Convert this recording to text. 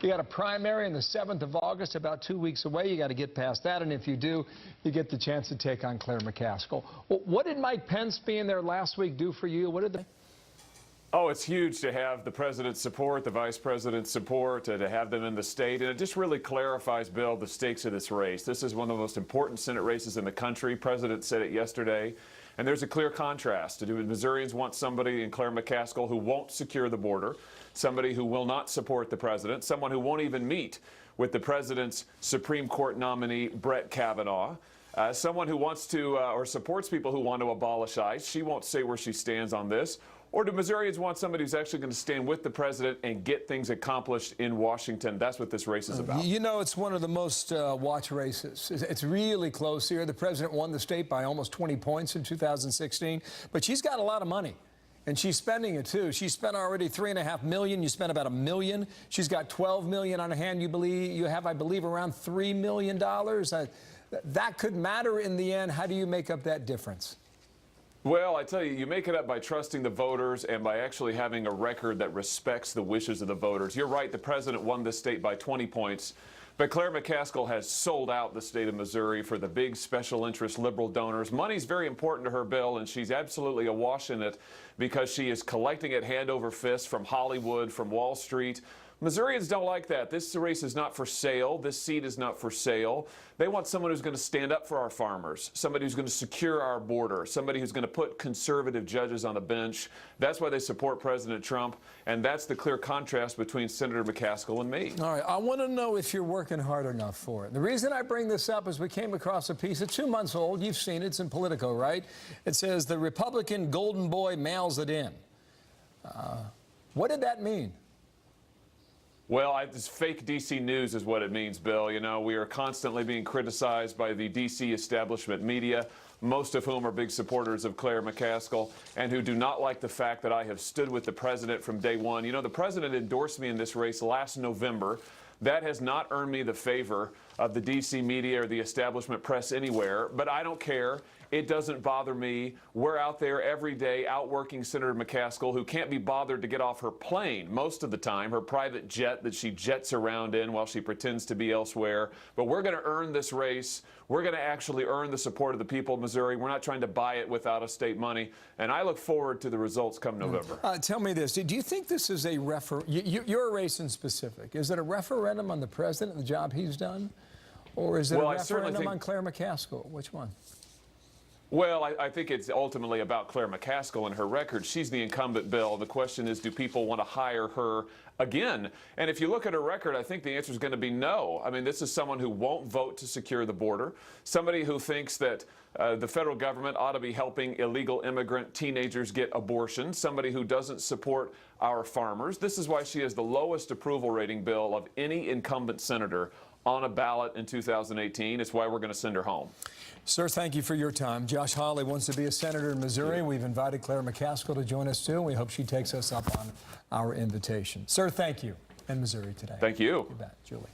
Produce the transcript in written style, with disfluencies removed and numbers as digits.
You got a primary on the 7th of August, about 2 weeks away. You got to get past that, and if you do, you get the chance to take on Claire McCaskill. Well, what did Mike Pence being there last week do for you? What did they? Oh, it's huge to have the president's support, the vice president's support, to have them in the state. And it just really clarifies, Bill, the stakes of this race. This is one of the most important Senate races in the country. President said it yesterday. And there's a clear contrast. Missourians want somebody in Claire McCaskill who won't secure the border, somebody who will not support the president, someone who won't even meet with the president's Supreme Court nominee, Brett Kavanaugh. Someone who wants to or supports people who want to abolish ICE. She won't say where she stands on this. Or do Missourians want somebody who's actually going to stand with the president and get things accomplished in Washington? That's what this race is about. You know, it's one of the most watched races. It's really close here. The president won the state by almost 20 points in 2016, but she's got a lot of money. And she's spending it, too. She spent already $3.5 million. You spent about $1 million. She's got $12 million on hand. You have, I believe, around $3 million. That could matter in the end. How do you make up that difference? Well, I tell you, you make it up by trusting the voters and by actually having a record that respects the wishes of the voters. You're right, the president won this state by 20 points, but Claire McCaskill has sold out the state of Missouri for the big special interest liberal donors. Money's very important to her, Bill, and she's absolutely awash in it because she is collecting it hand over fist from Hollywood, from Wall Street. Missourians don't like that. This race is not for sale. This seat is not for sale. They want someone who's going to stand up for our farmers, somebody who's going to secure our border, somebody who's going to put conservative judges on the bench. That's why they support President Trump, and that's the clear contrast between Senator McCaskill and me. All right, I want to know if you're working hard enough for it. The reason I bring this up is we came across a piece. It's 2 months old. You've seen it. It's in Politico, right? It says the Republican golden boy mails it in. What did that mean? Well, it's fake D.C. news is what it means, Bill. You know, we are constantly being criticized by the D.C. establishment media, most of whom are big supporters of Claire McCaskill and who do not like the fact that I have stood with the president from day one. You know, the president endorsed me in this race last November. That has not earned me the favor of the D.C. media or the establishment press anywhere, but I don't care. It doesn't bother me. We're out there every day outworking Senator McCaskill, who can't be bothered to get off her plane most of the time, her private jet that she jets around in while she pretends to be elsewhere. But we're going to earn this race. We're going to actually earn the support of the people of Missouri. We're not trying to buy it with out-of-state money. And I look forward to the results come November. Tell me this. Do you think this is a you're a race in specific. Is it a referendum on the president and the job he's done? Or is it a referendum on Claire McCaskill? Which one? Well, I think it's ultimately about Claire McCaskill and her record. She's the incumbent, Bill. The question is, do people want to hire her again? And if you look at her record, I think the answer is going to be no. I mean, this is someone who won't vote to secure the border, somebody who thinks that the federal government ought to be helping illegal immigrant teenagers get abortions, somebody who doesn't support our farmers. This is why she has the lowest approval rating, Bill, of any incumbent senator on a ballot in 2018. It's why we're going to send her home. Sir, thank you for your time. Josh Hawley wants to be a senator in Missouri. We've invited Claire McCaskill to join us, too, and we hope she takes us up on our invitation. Sir, thank you in Missouri today. Thank you. You bet. Julie.